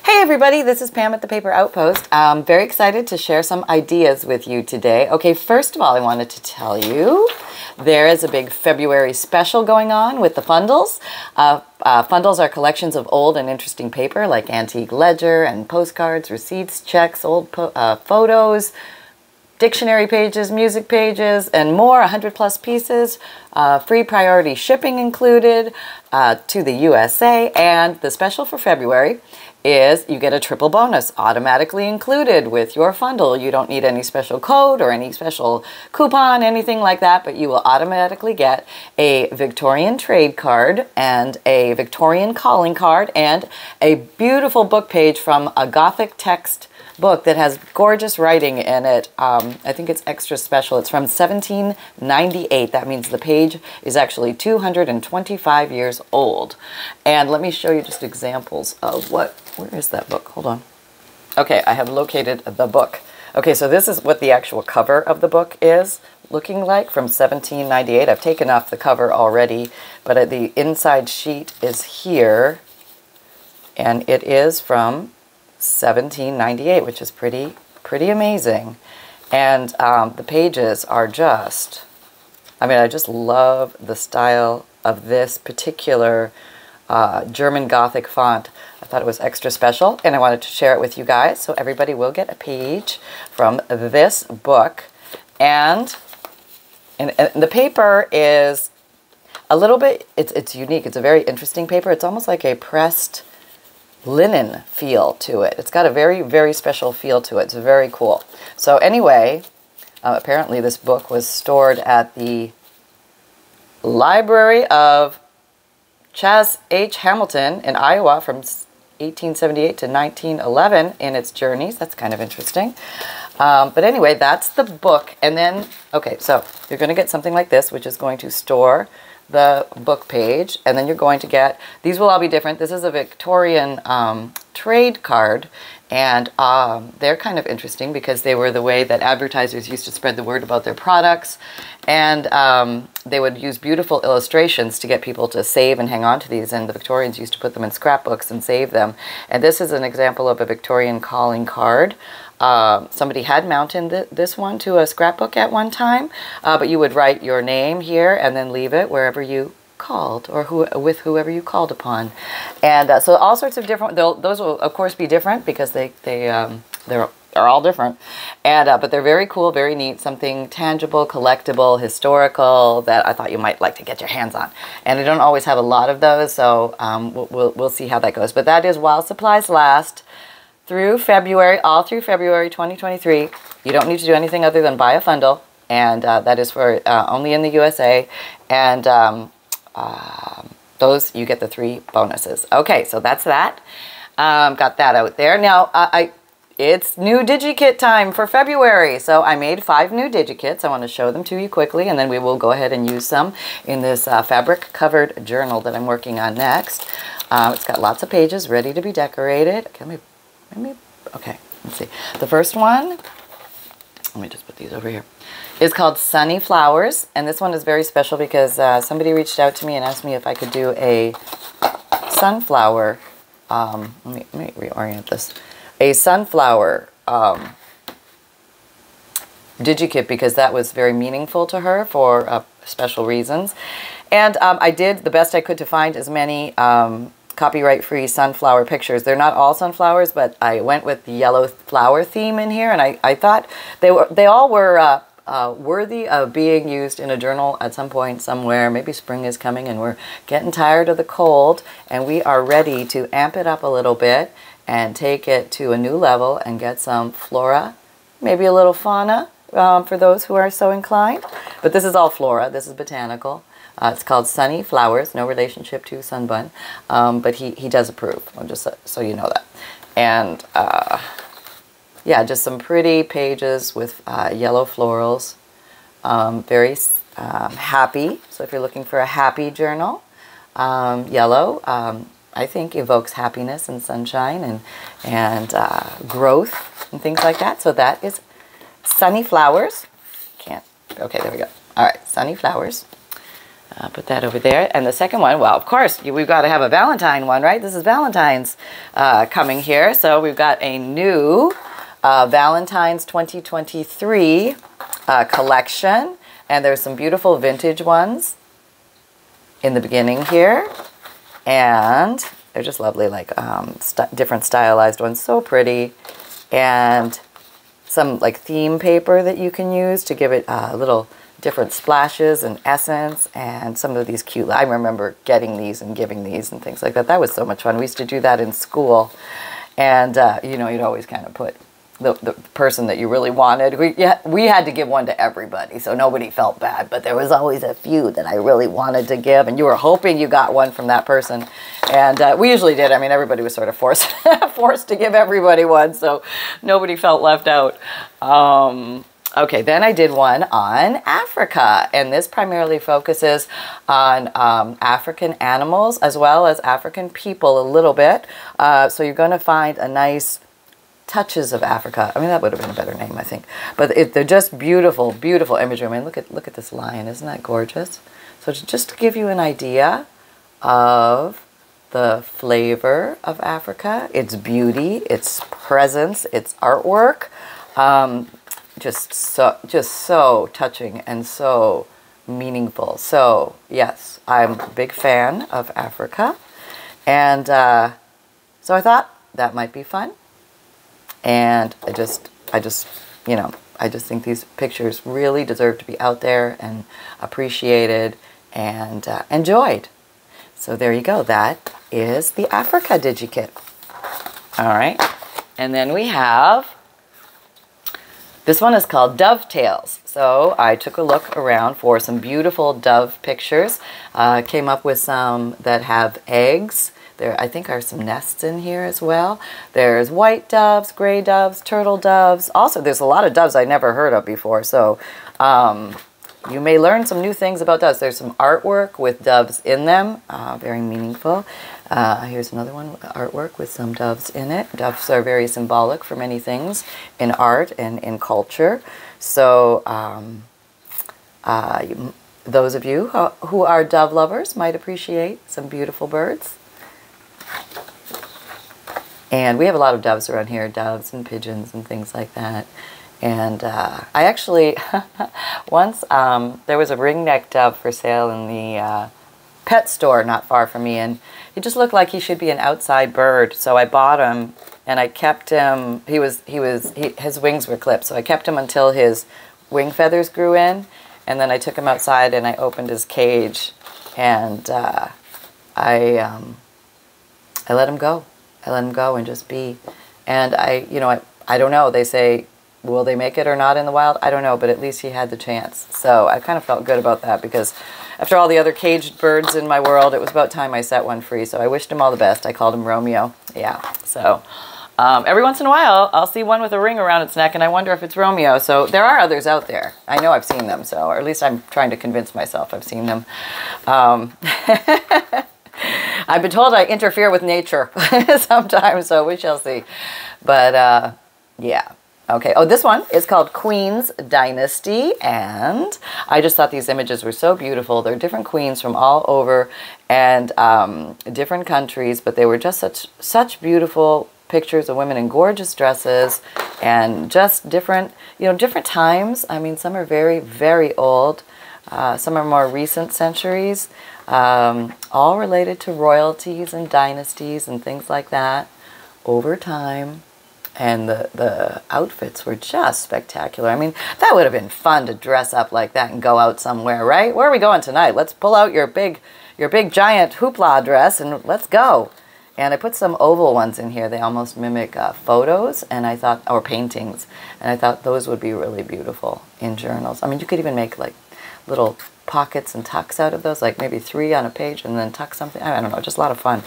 Hey everybody, this is Pam at The Paper Outpost. I'm very excited to share some ideas with you today. Okay, first of all, I wanted to tell you there is a big February special going on with the FUNDLEs. FUNDLEs are collections of old and interesting paper like antique ledger and postcards, receipts, checks, old photos, dictionary pages, music pages, and more, 100 plus pieces, free priority shipping included to the USA. And the special for February is you get a triple bonus automatically included with your FUNDLE. You don't need any special code or any special coupon, anything like that, but you will automatically get a Victorian trade card and a Victorian calling card and a beautiful book page from a Gothic text book that has gorgeous writing in it. I think it's extra special. It's from 1798. That means the page is actually 225 years old. And let me show you just examples of where is that book? Hold on. Okay, I have located the book. Okay, so this is what the actual cover of the book is looking like from 1798. I've taken off the cover already, but the inside sheet is here, and it is from 1798, which is pretty amazing. And the pages are just, I just love the style of this particular German Gothic font. I thought it was extra special, and I wanted to share it with you guys, so everybody will get a page from this book. And the paper is a little bit, it's unique. It's a very interesting paper. It's almost like a pressed linen feel to it. It's got a very special feel to it. It's very cool. So anyway, apparently this book was stored at the Library of Chas H. Hamilton in Iowa from 1878 to 1911 in its journeys. That's kind of interesting. But anyway, that's the book. And then, okay, so you're going to get something like this, which is going to store the book page, and then you're going to get, these will all be different. This is a Victorian trade card, and they're kind of interesting because they were the way that advertisers used to spread the word about their products, and they would use beautiful illustrations to get people to save and hang on to these, and the Victorians used to put them in scrapbooks and save them. And this is an example of a Victorian calling card. Somebody had mounted this one to a scrapbook at one time, but you would write your name here and then leave it wherever you called, or with whoever you called upon. And so all sorts of different, those will of course be different because they're all different. And but they're very cool, very neat, something tangible, collectible, historical that I thought you might like to get your hands on. And I don't always have a lot of those, so we'll see how that goes. But that is while supplies last. Through February, all through February 2023. You don't need to do anything other than buy a FUNDLE, and that is for only in the USA. And those, you get the 3 bonuses. Okay, so that's that. Got that out there. Now, it's new Digikit time for February. So I made 5 new Digikits. I want to show them to you quickly, and then we will go ahead and use some in this fabric-covered journal that I'm working on next. It's got lots of pages ready to be decorated. Okay, let's see. The first one, let me just put these over here, is called Sunny Flowers. And this one is very special because somebody reached out to me and asked me if I could do a sunflower, let me reorient this, a sunflower Digikit, because that was very meaningful to her for special reasons. And I did the best I could to find as many copyright-free sunflower pictures. They're not all sunflowers, but I went with the yellow flower theme in here, and I thought they all were worthy of being used in a journal at some point somewhere. Maybe spring is coming and we're getting tired of the cold, and we are ready to amp it up a little bit and take it to a new level and get some flora, maybe a little fauna for those who are so inclined. But this is all flora. This is botanical. It's called Sunny Flowers, no relationship to Sunbun, but he does approve, just so you know that. And yeah, just some pretty pages with yellow florals, very happy. So if you're looking for a happy journal, yellow, I think evokes happiness and sunshine and growth and things like that. So that is Sunny Flowers. Okay, there we go. All right, Sunny Flowers. I'll put that over there. And the second one, well, of course, we've got to have a Valentine one, right? This is Valentine's coming here. So we've got a new Valentine's 2023 collection. And there's some beautiful vintage ones in the beginning here. And they're just lovely, like different stylized ones. So pretty. And some like theme paper that you can use to give it little different splashes and essence, and some of these cute, I remember getting these and giving these and things like that. That was so much fun. We used to do that in school. And, you know, you'd always kind of put the person that you really wanted. We had to give one to everybody, so nobody felt bad, but there was always a few that I really wanted to give, and you were hoping you got one from that person. And we usually did. I mean, everybody was sort of forced to give everybody one, so nobody felt left out. Okay, then I did one on Africa, and this primarily focuses on African animals as well as African people a little bit. So you're going to find a nice touches of Africa. I mean, that would have been a better name, I think. But they're just beautiful, beautiful imagery. I mean, look at this lion. Isn't that gorgeous? So just to give you an idea of the flavor of Africa, its beauty, its presence, its artwork. Just so touching and so meaningful. So yes, I'm a big fan of Africa, and so I thought that might be fun. And I just you know, I just think these pictures really deserve to be out there and appreciated and enjoyed. So there you go. That is the Africa Digikit. All right, and then we have. This one is called Dovetails. So I took a look around for some beautiful dove pictures. Came up with some that have eggs. There, I think, are some nests in here as well. There's white doves, gray doves, turtle doves. Also, there's a lot of doves I never heard of before. So you may learn some new things about doves. There's some artwork with doves in them. Very meaningful. Here's another one, artwork with some doves in it. Doves are very symbolic for many things in art and in culture. So those of you who are dove lovers might appreciate some beautiful birds. And we have a lot of doves around here, doves and pigeons and things like that. And I actually, once there was a ringneck dove for sale in the pet store not far from me, and he just looked like he should be an outside bird. So I bought him, and I kept him. His wings were clipped, so I kept him until his wing feathers grew in, and then I took him outside and I opened his cage, and I let him go. I let him go and just be. And I don't know. They say, will they make it or not in the wild? I don't know, but at least he had the chance. So I kind of felt good about that, because after all the other caged birds in my world, it was about time I set one free. So I wished him all the best. I called him Romeo. Yeah. So every once in a while, I'll see one with a ring around its neck, and I wonder if it's Romeo. So there are others out there. I know I've seen them. So, or at least I'm trying to convince myself I've seen them. I've been told I interfere with nature sometimes, so we shall see. But yeah. Okay, oh, this one is called Queen's Dynasty, and I just thought these images were so beautiful. They're different queens from all over and different countries, but they were just such beautiful pictures of women in gorgeous dresses and just different, different times. I mean, some are very, very old. Some are more recent centuries, all related to royalties and dynasties and things like that over time. And the outfits were just spectacular. I mean, that would have been fun to dress up like that and go out somewhere, right? Where are we going tonight? Let's pull out your big giant hoopla dress and let's go. And I put some oval ones in here. They almost mimic photos, and I thought, or paintings, and I thought those would be really beautiful in journals. I mean, you could even make like little pockets and tucks out of those, like maybe 3 on a page and then tuck something. I don't know, just a lot of fun.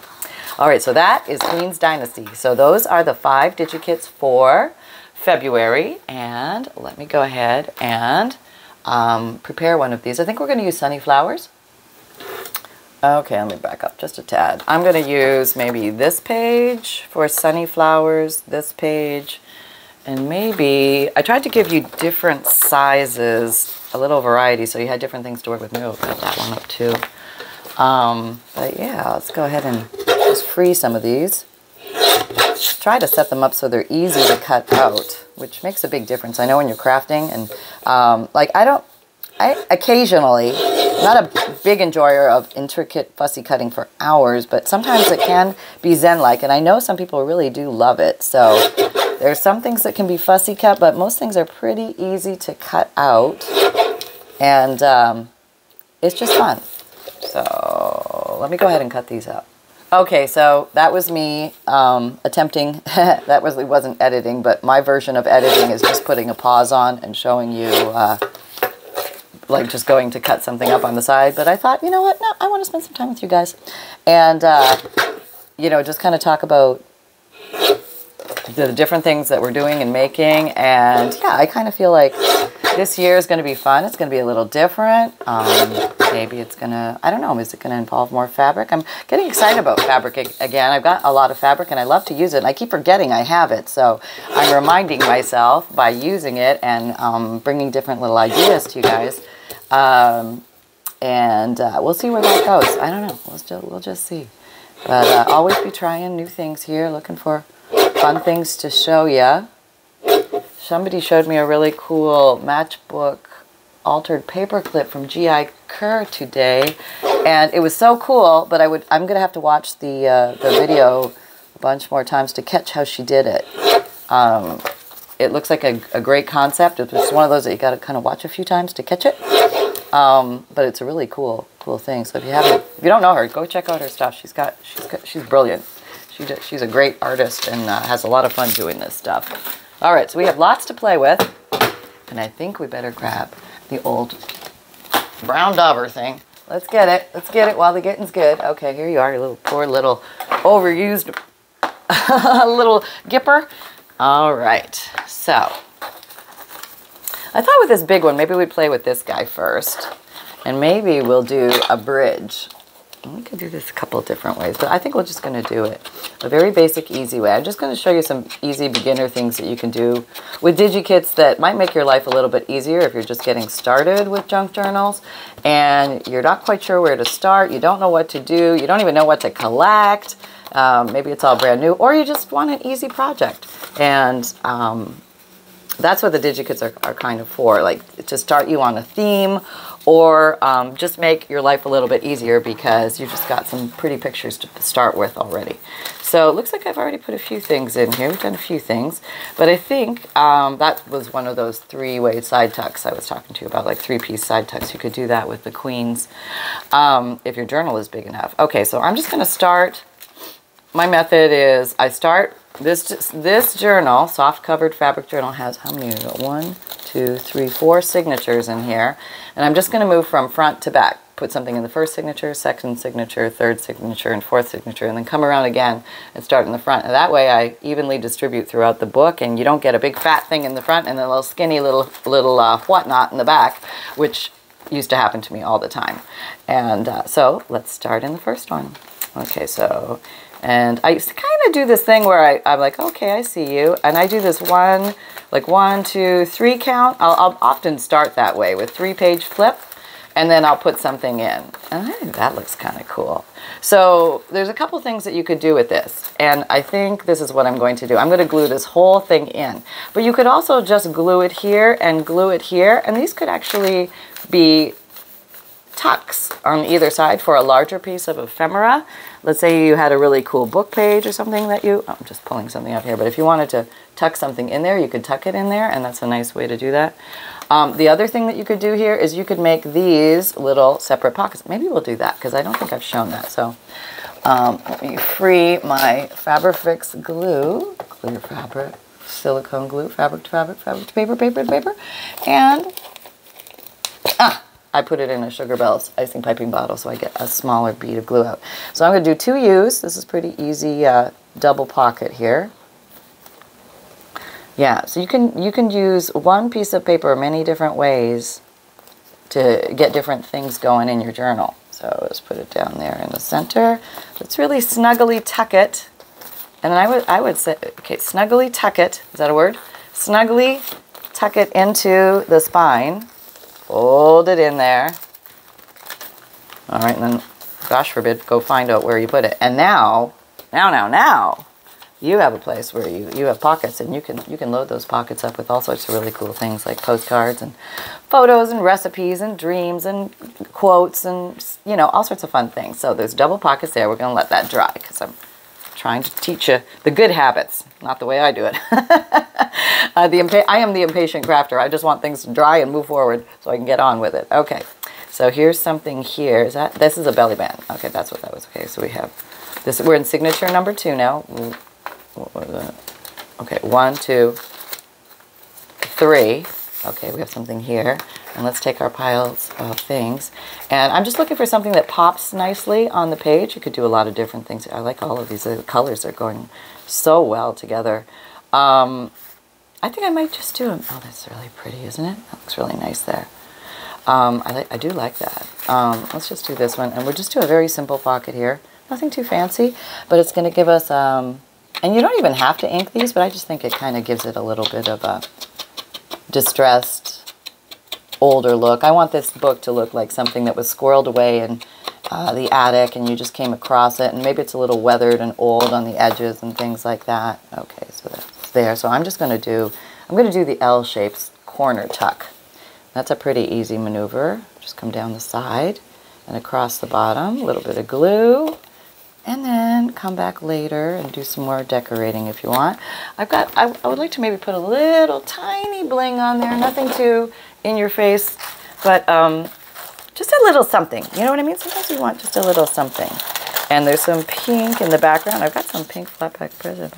All right, so that is Queen's Dynasty. So those are the 5 Digikits for February. And let me go ahead and prepare one of these. I think we're going to use Sunny Flowers. Okay, let me back up just a tad. I'm going to use maybe this page for Sunny Flowers, this page, And maybe, I tried to give you different sizes, a little variety, so you had different things to work with. Maybe I'll cut that one up too. But yeah, let's go ahead and just free some of these. Try to set them up so they're easy to cut out, which makes a big difference. I know when you're crafting, and like I occasionally, not a big enjoyer of intricate fussy cutting for hours, but sometimes it can be zen-like, and I know some people really do love it. So there's some things that can be fussy cut, but most things are pretty easy to cut out, and it's just fun. So let me go ahead and cut these up. Okay, so that was me attempting, that wasn't editing, but my version of editing is just putting a pause on and showing you, like just going to cut something up on the side. But I thought, you know what, no, I want to spend some time with you guys. And, you know, just kind of talk about the different things that we're doing and making. And yeah, I kind of feel like this year is going to be fun. It's going to be a little different. Maybe it's going to, I don't know, is it going to involve more fabric? I'm getting excited about fabric again. I've got a lot of fabric and I love to use it. And I keep forgetting I have it. So I'm reminding myself by using it and bringing different little ideas to you guys. We'll see where that goes. I don't know. We'll just see. But always be trying new things here, looking for fun things to show you. Somebody showed me a really cool matchbook altered paper clip from G.I. Kerr today, and it was so cool, but I'm going to have to watch the video a bunch more times to catch how she did it. It looks like a great concept. It's just one of those that you got to kind of watch a few times to catch it. But it's a really cool thing. So if you don't know her, go check out her stuff. She's brilliant. She's a great artist and has a lot of fun doing this stuff. All right, so we have lots to play with, and I think we better grab the old brown dauber thing. Let's get it. Let's get it while the getting's good. Okay, here you are, your little poor little overused little gipper. All right, so I thought with this big one, maybe we'd play with this guy first, and maybe we'll do a bridge. We could do this a couple of different ways, but I think we're just going to do it a very basic, easy way. I'm just going to show you some easy beginner things that you can do with Digikits that might make your life a little bit easier if you're just getting started with junk journals and you're not quite sure where to start, you don't know what to do, you don't even know what to collect, maybe it's all brand new, or you just want an easy project. And that's what the Digikits are kind of for, like to start you on a theme, or just make your life a little bit easier because you've just got some pretty pictures to start with already. So it looks like I've already put a few things in here. We've done a few things, but I think that was one of those three-way side tucks I was talking to you about, like three-piece side tucks. You could do that with the queens if your journal is big enough. Okay, so I'm just going to start. My method is I start this journal, soft covered fabric journal, has how many? 1, 2, 3, 4 signatures in here. And I'm just going to move from front to back. Put something in the first signature, second signature, third signature, and fourth signature, and then come around again and start in the front. And that way I evenly distribute throughout the book, and you don't get a big fat thing in the front and a little skinny little whatnot in the back, which used to happen to me all the time. And so let's start in the first one. Okay, so... And I used to kind of do this thing where I'm like, okay, I see you. And I do this 1, 2, 3 count. I'll often start that way with 3-page flip. And then I'll put something in. And I think that looks kind of cool. So there's a couple things that you could do with this. And I think this is what I'm going to do. I'm going to glue this whole thing in. But you could also just glue it here and glue it here. And these could actually be tucks on either side for a larger piece of ephemera. Let's say you had a really cool book page or something that I'm just pulling something out here, but if you wanted to tuck something in there, you could tuck it in there, and that's a nice way to do that. The other thing that you could do here is you could make these little separate pockets. Maybe we'll do that because I don't think I've shown that. So let me free my Fabrifix glue, clear fabric, silicone glue, fabric to fabric, fabric to paper, paper to paper, and I put it in a Sugar Bells icing piping bottle so I get a smaller bead of glue out. So I'm going to do 2 U's. This is pretty easy double pocket here. Yeah, so you can use one piece of paper many different ways to get different things going in your journal. So let's put it down there in the center. Let's really snuggly tuck it. And then I would say, okay, snuggly tuck it. Is that a word? snugly tuck it into the spine, fold it in there. All right, and then, gosh forbid, go find out where you put it. And now, you have a place where you have pockets, and you can load those pockets up with all sorts of really cool things like postcards and photos and recipes and dreams and quotes and, you know, all sorts of fun things. So there's double pockets there. We're going to let that dry because I'm trying to teach you the good habits, not the way I do it. I am the impatient crafter. I just want things to dry and move forward so I can get on with it. Okay, so here's something here. This is a belly band. Okay, that's what that was. Okay, so we have this. We're in signature number 2 now. What was it? Okay, 1, 2, 3. Okay, we have something here. And let's take our piles of things. And I'm just looking for something that pops nicely on the page. You could do a lot of different things. I like all of these. The colors are going so well together. I think I might just do them. Oh, that's really pretty, isn't it? That looks really nice there. I do like that. Let's just do this one. And we'll just do a very simple pocket here. Nothing too fancy, but it's going to give us... and you don't even have to ink these, but I just think it kind of gives it a little bit of a distressed, older look. I want this book to look like something that was squirreled away in the attic and you just came across it, and maybe it's a little weathered and old on the edges and things like that. Okay, so that's there. So I'm just going to do, the L-shaped corner tuck. That's a pretty easy maneuver. Just come down the side and across the bottom, a little bit of glue. And then come back later and do some more decorating if you want. I would like to maybe put a little tiny bling on there. Nothing too in your face, but just a little something. You know what I mean? Sometimes you want just a little something. And there's some pink in the background. I've got some pink flat pack present.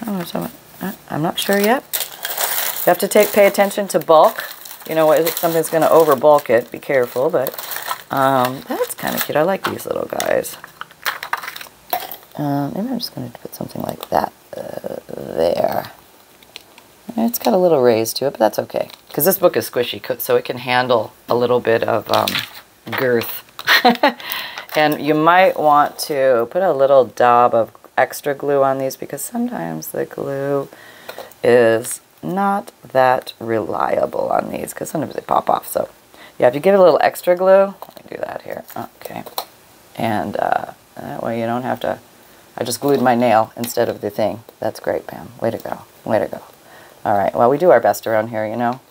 I'm not sure yet. You have to pay attention to bulk. You know, if something's going to over bulk it, be careful. But that's kind of cute. I like these little guys. Maybe I'm just going to put something like that there. It's got a little raise to it, but that's okay. Because this book is squishy, so it can handle a little bit of girth. And you might want to put a little dab of extra glue on these because sometimes the glue is not that reliable on these because sometimes they pop off. So yeah, if you get a little extra glue, let me do that here. Okay. And that way you don't have to... I just glued my nail instead of the thing. That's great, Pam. Way to go. Way to go. All right. Well, we do our best around here, you know.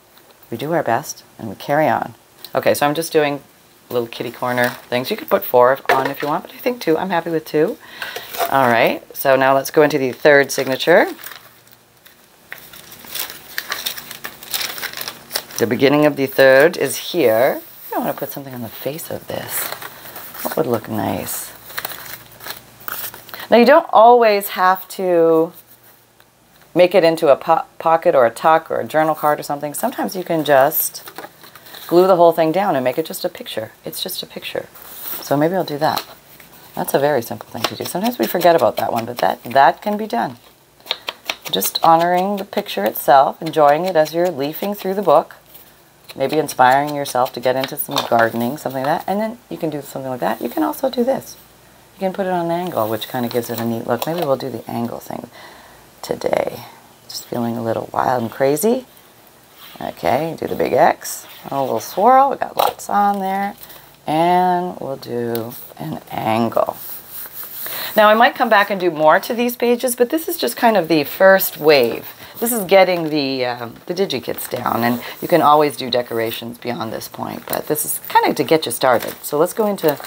We do our best, and we carry on. Okay, so I'm just doing little kitty corner things. You could put 4 on if you want, but I think 2. I'm happy with 2. All right. So now let's go into the 3rd signature. The beginning of the 3rd is here. I want to put something on the face of this. What would look nice? Now, you don't always have to make it into a pocket or a tuck or a journal card or something. Sometimes you can just glue the whole thing down and make it just a picture. It's just a picture. So maybe I'll do that. That's a very simple thing to do. Sometimes we forget about that one, but that can be done. Just honoring the picture itself, enjoying it as you're leafing through the book, maybe inspiring yourself to get into some gardening, something like that, and then you can do something like that. You can also do this. You can put it on an angle, which kind of gives it a neat look. Maybe we'll do the angle thing today. Just feeling a little wild and crazy. Okay, do the big X. A little swirl. We got lots on there. And we'll do an angle. Now, I might come back and do more to these pages, but this is just kind of the first wave. This is getting the Digikits down, and you can always do decorations beyond this point, but this is kind of to get you started. So let's go into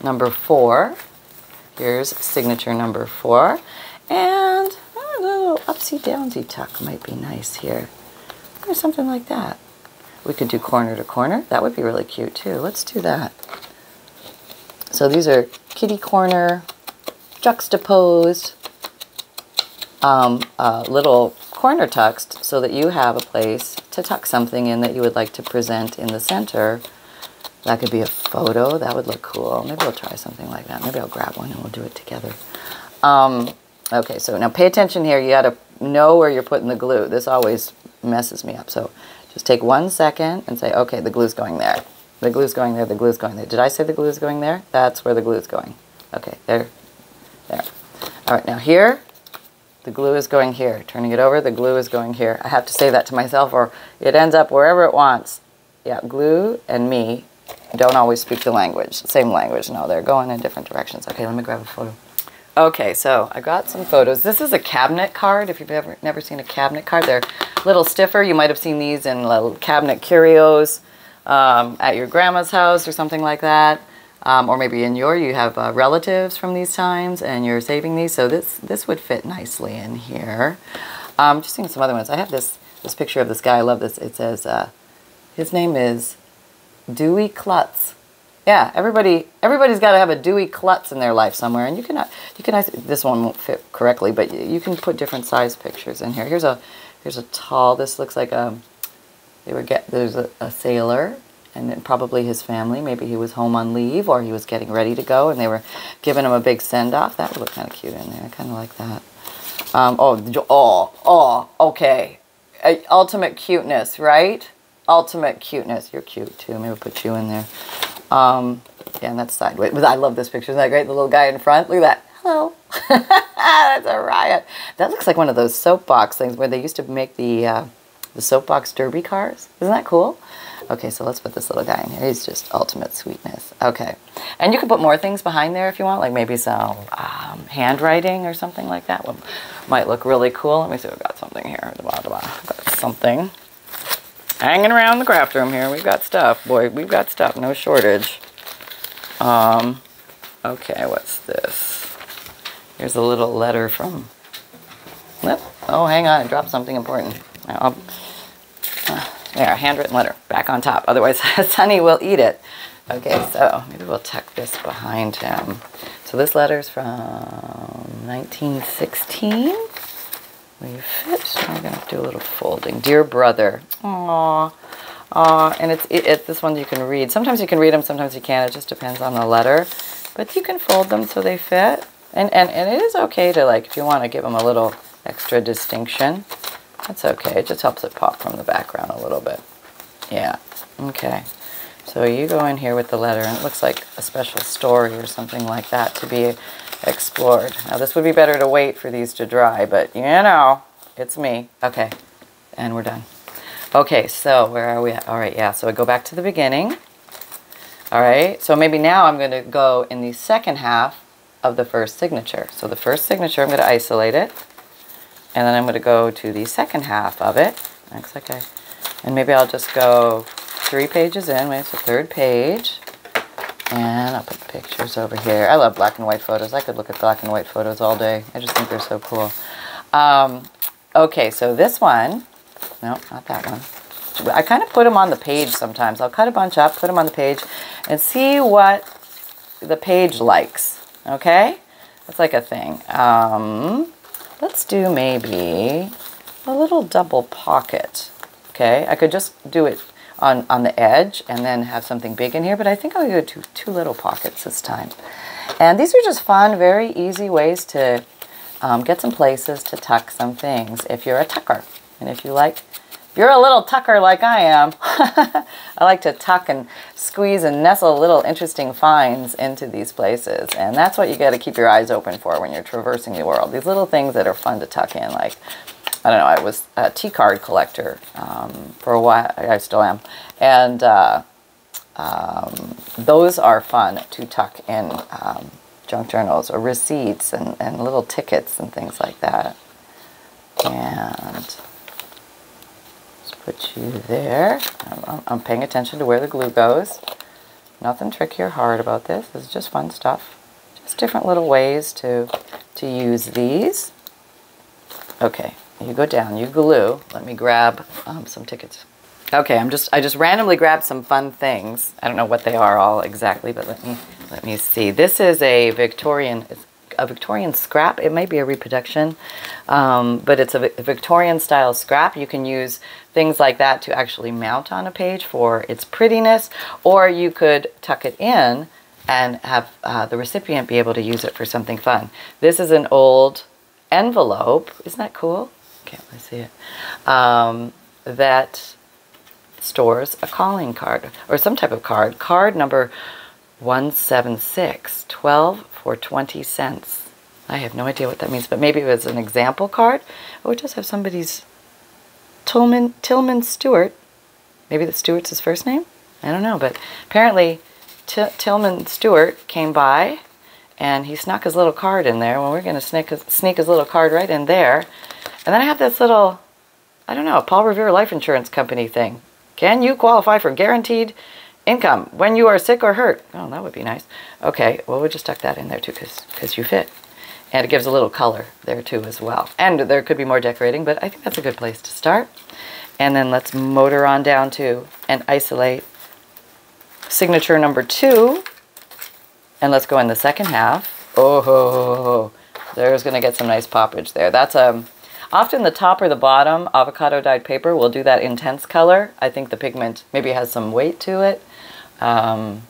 number 4. Here's signature number 4. And a little upsy-downsy tuck might be nice here. Or something like that. We could do corner to corner. That would be really cute too. Let's do that. So these are kitty corner, juxtaposed, little corner tucks so that you have a place to tuck something in that you would like to present in the center. That could be a photo. That would look cool. Maybe we'll try something like that. Maybe I'll grab one and we'll do it together. Okay, so now pay attention here. You got to know where you're putting the glue. This always messes me up. So just take 1 second and say, okay, the glue's going there. The glue's going there. The glue's going there. Did I say the glue's going there? That's where the glue's going. Okay, there. There. All right, now here, The glue is going here. Turning it over, the glue is going here. I have to say that to myself or it ends up wherever it wants. Yeah, glue and me don't always speak the language, same language. No, they're going in different directions. Okay, let me grab a photo. Okay, so I got some photos. This is a cabinet card. If you've never seen a cabinet card, they're a little stiffer. You might have seen these in little cabinet curios at your grandma's house or something like that. Or maybe in you have relatives from these times and you're saving these. So this would fit nicely in here. Just seeing some other ones. I have this picture of this guy. I love this. It says, his name is Dewey Klutz. Yeah, everybody's got to have a Dewey Klutz in their life somewhere, and you can this one won't fit correctly, but you can put different size pictures in here. Here's a tall. This looks like there's a sailor, and then probably his family. Maybe he was home on leave, or he was getting ready to go, and they were giving him a big send off. That would look kind of cute in there. I kind of like that. Okay, ultimate cuteness, right? Ultimate cuteness. You're cute too. Maybe we'll put you in there. Yeah, and that's sideways. But I love this picture. Isn't that great? The little guy in front. Look at that. Hello. That's a riot. That looks like one of those soapbox things where they used to make the soapbox derby cars. Isn't that cool? Okay, so let's put this little guy in here. He's just ultimate sweetness. Okay. And you can put more things behind there if you want, like maybe some handwriting or something like that. Might look really cool. Let me see. We've got something here. Got something hanging around the craft room here. We've got stuff. Boy, we've got stuff. No shortage. Okay, what's this? Here's a little letter from... Oh, hang on. I dropped something important. There, a handwritten letter. Back on top. Otherwise, Sonny will eat it. Okay, so maybe we'll tuck this behind him. So this letter's from 1916. Will you fit? I'm going to do a little folding. Dear brother. Aww. And it's this one you can read. Sometimes you can read them, sometimes you can't. It just depends on the letter. But you can fold them so they fit. And it is okay to, like, if you want to give them a little extra distinction, that's okay. It just helps it pop from the background a little bit. Yeah. Okay. So you go in here with the letter, and it looks like a special story or something like that to be explored. Now, this would be better to wait for these to dry, but you know, it's me. Okay. And we're done. Okay, so where are we at? All right, yeah, so I go back to the beginning. All right, so maybe now I'm going to go in the second half of the first signature. So the first signature, I'm going to isolate it. And then I'm going to go to the second half of it. Looks like and maybe I'll just go 3 pages in. Maybe it's the third page. And I'll put pictures over here. I love black and white photos. I could look at black and white photos all day. I just think they're so cool. Okay, so this one, no, not that one. I kind of put them on the page sometimes. I'll cut a bunch up, put them on the page, and see what the page likes. Okay? That's like a thing. Let's do maybe a little double pocket. Okay? I could just do it on the edge and then have something big in here, but I think I'll go to 2 little pockets this time. And these are just fun, very easy ways to get some places to tuck some things if you're a tucker. And if you're a little tucker like I am, I like to tuck and squeeze and nestle little interesting finds into these places. And that's what you got to keep your eyes open for when you're traversing the world. These little things that are fun to tuck in, like, I don't know, I was a T-card collector for a while. I still am. And those are fun to tuck in junk journals or receipts and little tickets and things like that. And put you there. I'm paying attention to where the glue goes. Nothing tricky or hard about this. This is just fun stuff. Just different little ways to use these. Okay, you go down, you glue. Let me grab some tickets. Okay, I just randomly grabbed some fun things. I don't know what they are all exactly, but let me see. This is a Victorian scrap. It might be a reproduction, but it's a Victorian style scrap. You can use things like that to actually mount on a page for its prettiness, or you could tuck it in and have the recipient be able to use it for something fun. This is an old envelope. Isn't that cool? Can't really see it. That stores a calling card or some type of card. Card number 176, 12 for 20 cents. I have no idea what that means, but maybe it was an example card. Oh, it does have somebody's Tillman Stewart. Maybe that Stewart's his first name? I don't know, but apparently Tillman Stewart came by and he snuck his little card in there. Well, we're going to sneak his little card right in there. And then I have this little, I don't know, Paul Revere Life Insurance Company thing. Can you qualify for guaranteed income when you are sick or hurt? Oh, that would be nice. Okay, well, we'll just tuck that in there too because you fit. And it gives a little color there too as well. And there could be more decorating, but I think that's a good place to start. And then let's motor on down to and isolate signature number 2. And let's go in the second half. Oh, there's going to get some nice poppage there. That's often the top or the bottom avocado dyed paper will do that intense color. I think the pigment maybe has some weight to it. I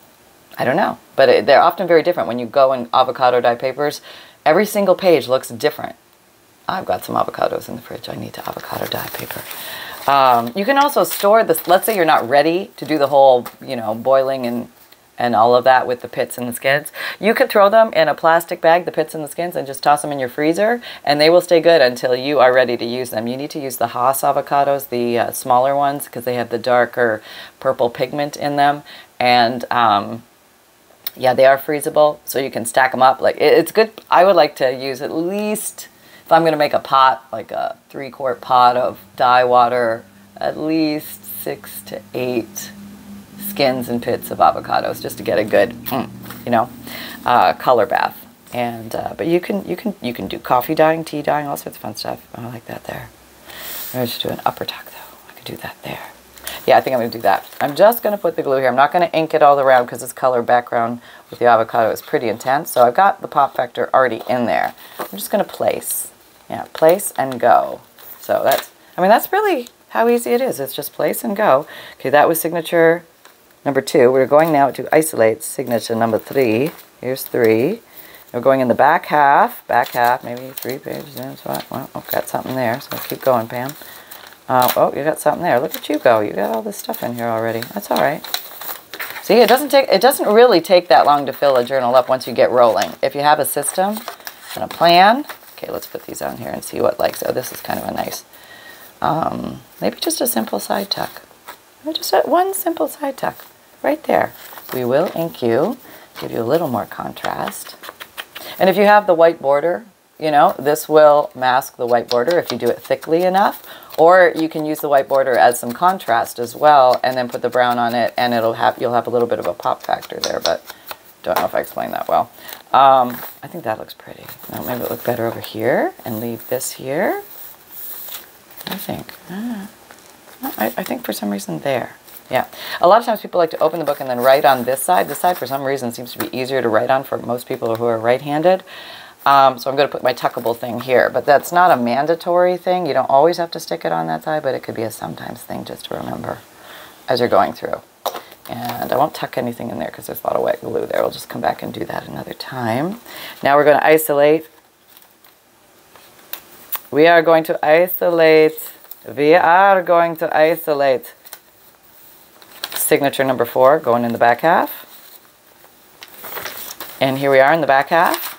don't know. But they're often very different. When you go in avocado dyed papers, every single page looks different. I've got some avocados in the fridge. I need to avocado dye paper. You can also store this. Let's say you're not ready to do the whole, you know, boiling and all of that with the pits and the skins. You could throw them in a plastic bag, the pits and the skins, and just toss them in your freezer, and they will stay good until you are ready to use them. You need to use the Haas avocados, the smaller ones, because they have the darker purple pigment in them. And yeah, they are freezable, so you can stack them up. Like it's good. I would like to use at least, if I'm going to make a pot, like a 3-quart pot of dye water, at least 6 to 8 skins and pits of avocados, just to get a good, you know, color bath. And but you can do coffee dyeing, tea dyeing, all sorts of fun stuff. I like that there. I'm just do an upper tuck though. I could do that there. Yeah, I think I'm going to do that. I'm just going to put the glue here. I'm not going to ink it all around because this color background with the avocado is pretty intense. So I've got the pop factor already in there. I'm just going to place. Yeah, place and go. So that's, I mean, that's really how easy it is. It's just place and go. Okay, that was signature number 2. We're going now to isolate signature number 3. Here's 3. We're going in the back half, maybe 3 pages in. So well, I've got something there, so keep going, Pam. Oh, you got something there. Look at you go. You got all this stuff in here already. That's all right. See, it doesn't really take that long to fill a journal up once you get rolling. If you have a system and a plan. Okay, let's put these on here and see what likes. Oh, this is kind of a nice, maybe just a simple side tuck. Just one simple side tuck right there. We will ink you, give you a little more contrast. And if you have the white border, you know, this will mask the white border if you do it thickly enough. Or you can use the white border as some contrast as well, and then put the brown on it, and you'll have a little bit of a pop factor there, but don't know if I explained that well. I think that looks pretty. Now, maybe it'll look better over here, and leave this here. I think. I think for some reason there. Yeah. A lot of times people like to open the book and then write on this side. This side, for some reason, seems to be easier to write on for most people who are right-handed. So I'm going to put my tuckable thing here, but that's not a mandatory thing. You don't always have to stick it on that side, but it could be a sometimes thing just to remember as you're going through. And I won't tuck anything in there because there's a lot of wet glue there. We'll just come back and do that another time. Now we're going to isolate. We are going to isolate signature number 4 going in the back half. And here we are in the back half.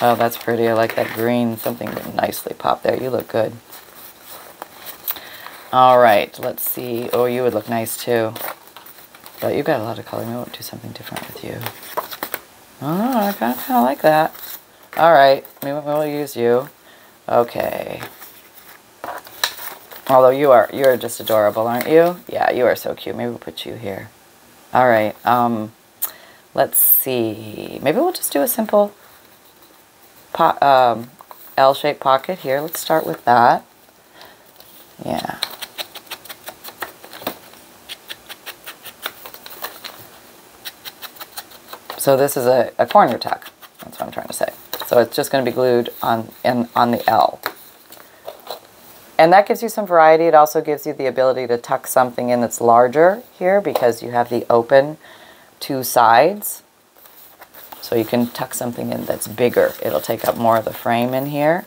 Oh, that's pretty. I like that green. Something nicely popped there. You look good. All right, let's see. Oh, you would look nice too. But you've got a lot of color. Maybe we'll do something different with you. Oh, I kind of like that. All right, maybe we'll use you. Okay. Although you're just adorable, aren't you? Yeah, you are so cute. Maybe we'll put you here. All right. Let's see. Maybe we'll just do a simple L-shaped pocket here. Let's start with that. Yeah. So this is a corner tuck. That's what I'm trying to say. So it's just going to be glued on the L. And that gives you some variety. It also gives you the ability to tuck something in that's larger here because you have the open 2 sides. So you can tuck something in that's bigger. It'll take up more of the frame in here.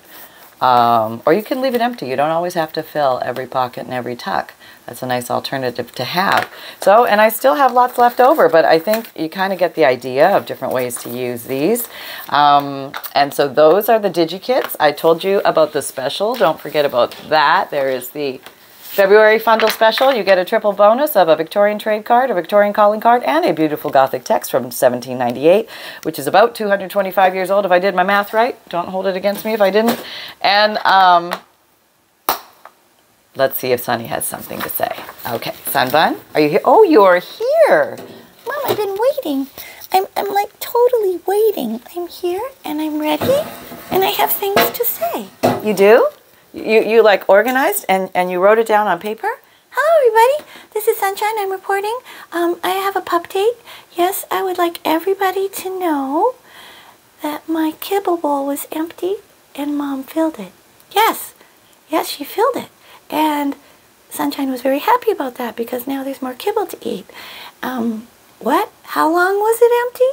Or you can leave it empty. You don't always have to fill every pocket and every tuck. That's a nice alternative to have. So, and I still have lots left over, but I think you kind of get the idea of different ways to use these. And so those are the Digikits. I told you about the special. Don't forget about that. There is the February Fundle special. You get a triple bonus of a Victorian trade card, a Victorian calling card, and a beautiful Gothic text from 1798, which is about 225 years old if I did my math right. Don't hold it against me if I didn't. And let's see if Sunny has something to say. Okay, Sunbun, are you here? Oh, you're here. Mom, I've been waiting. I'm like totally waiting. I'm here and I'm ready and I have things to say. You do? You like organized and you wrote it down on paper? Hello everybody, this is Sunshine. I'm reporting. I have a pup date. Yes, I would like everybody to know that my kibble bowl was empty and Mom filled it. Yes, she filled it. And Sunshine was very happy about that because now there's more kibble to eat. What? How long was it empty?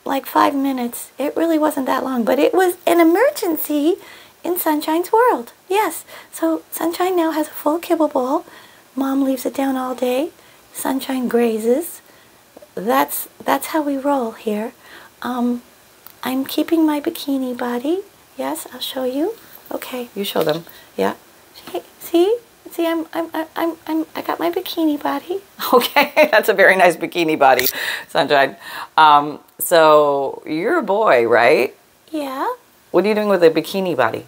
Like 5 minutes. It really wasn't that long, but it was an emergency in Sunshine's world. Yes. So Sunshine now has a full kibble bowl. Mom leaves it down all day. Sunshine grazes. That's how we roll here. I'm keeping my bikini body. Yes, I'll show you. Okay. You show them. Yeah. See, I got my bikini body. Okay, that's a very nice bikini body, Sunshine. So you're a boy, right? Yeah. What are you doing with a bikini body?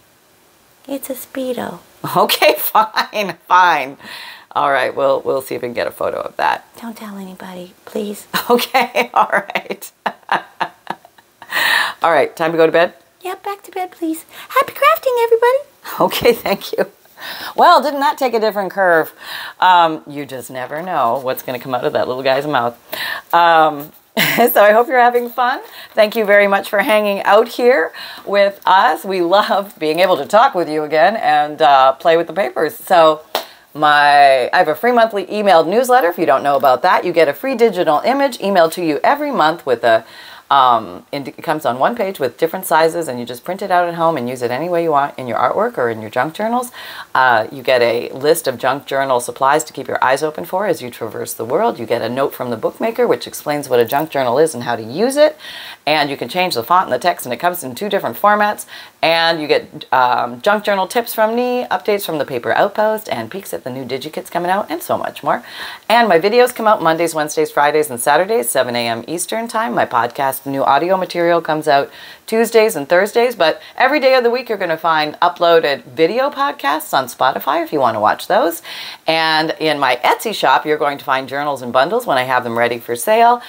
It's a Speedo. Okay, fine. All right, we'll see if we can get a photo of that. Don't tell anybody, please. Okay, all right. All right, time to go to bed? Yeah, back to bed, please. Happy crafting, everybody. Okay, thank you. Well, didn't that take a different curve? You just never know what's going to come out of that little guy's mouth. So I hope you're having fun. Thank you very much for hanging out here with us. We love being able to talk with you again and play with the papers. So I have a free monthly emailed newsletter. If you don't know about that, you get a free digital image emailed to you every month with a it comes on one page with different sizes, and you just print it out at home and use it any way you want in your artwork or in your junk journals. You get a list of junk journal supplies to keep your eyes open for as you traverse the world. You get a note from the bookmaker which explains what a junk journal is and how to use it. And you can change the font and the text, and it comes in 2 different formats. And you get junk journal tips from me, updates from the Paper Outpost, and peeks at the new Digikits coming out, and so much more. And my videos come out Mondays, Wednesdays, Fridays, and Saturdays, 7 a.m. Eastern Time. My podcast, new audio material, comes out Tuesdays and Thursdays. But every day of the week, you're going to find uploaded video podcasts on Spotify if you want to watch those. And in my Etsy shop, you're going to find journals and bundles when I have them ready for sale.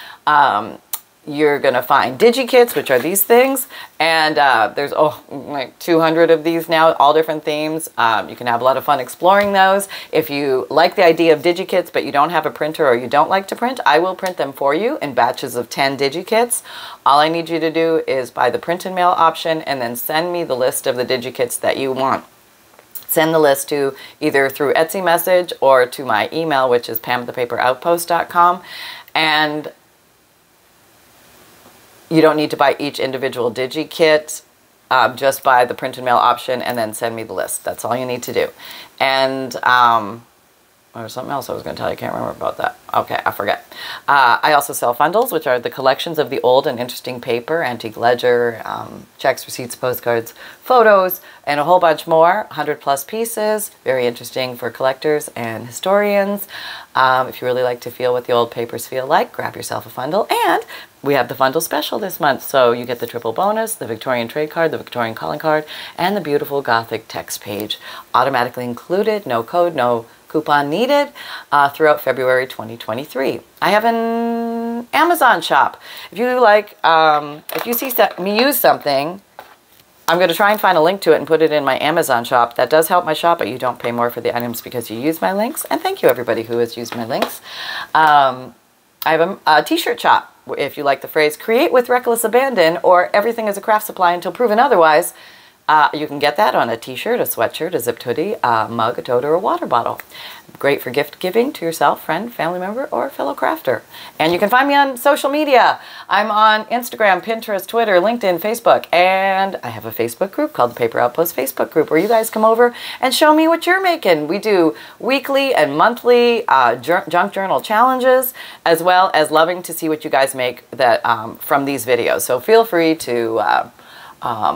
You're going to find Digikits, which are these things, and there's like 200 of these now, all different themes. You can have a lot of fun exploring those. If you like the idea of Digikits, but you don't have a printer or you don't like to print, I will print them for you in batches of 10 Digikits. All I need you to do is buy the print and mail option and then send me the list of the Digikits that you want. Send the list to either through Etsy message or to my email, which is pam@thepaperoutpost.com. And you don't need to buy each individual Digikit. Just buy the print and mail option and then send me the list. That's all you need to do. And there's something else I was going to tell you. I can't remember about that. Okay, I forget. I also sell FUNDLEs, which are the collections of the old and interesting paper, antique ledger, checks, receipts, postcards, photos, and a whole bunch more. 100+ pieces. Very interesting for collectors and historians. If you really like to feel what the old papers feel like, grab yourself a FUNDLE. And we have the FUNDLE special this month. So you get the triple bonus, the Victorian trade card, the Victorian calling card, and the beautiful Gothic text page. Automatically included, no code, no coupon needed, throughout February 2023. I have an Amazon shop. If you like, if you see me use something, I'm going to try and find a link to it and put it in my Amazon shop. That does help my shop, but you don't pay more for the items because you use my links. And thank you, everybody who has used my links. I have a t-shirt shop. If you like the phrase, create with reckless abandon, or everything is a craft supply until proven otherwise, You can get that on a t-shirt, a sweatshirt, a zipped hoodie, a mug, a tote, or a water bottle. Great for gift giving to yourself, friend, family member, or fellow crafter. And you can find me on social media. I'm on Instagram, Pinterest, Twitter, LinkedIn, Facebook, and I have a Facebook group called the Paper Outpost Facebook group where you guys come over and show me what you're making. We do weekly and monthly junk journal challenges, as well as loving to see what you guys make that from these videos. So feel free to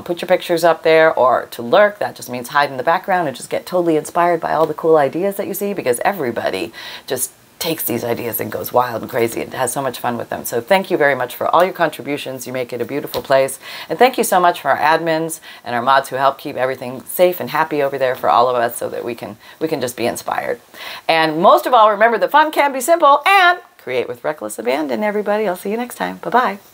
put your pictures up there, or to lurk. That just means hide in the background and just get totally inspired by all the cool ideas that you see, because everybody just takes these ideas and goes wild and crazy and has so much fun with them. So thank you very much for all your contributions. You make it a beautiful place. And thank you so much for our admins and our mods who help keep everything safe and happy over there for all of us, so that we can just be inspired. And most of all, remember that fun can be simple, and create with reckless abandon, everybody. I'll see you next time. Bye-bye.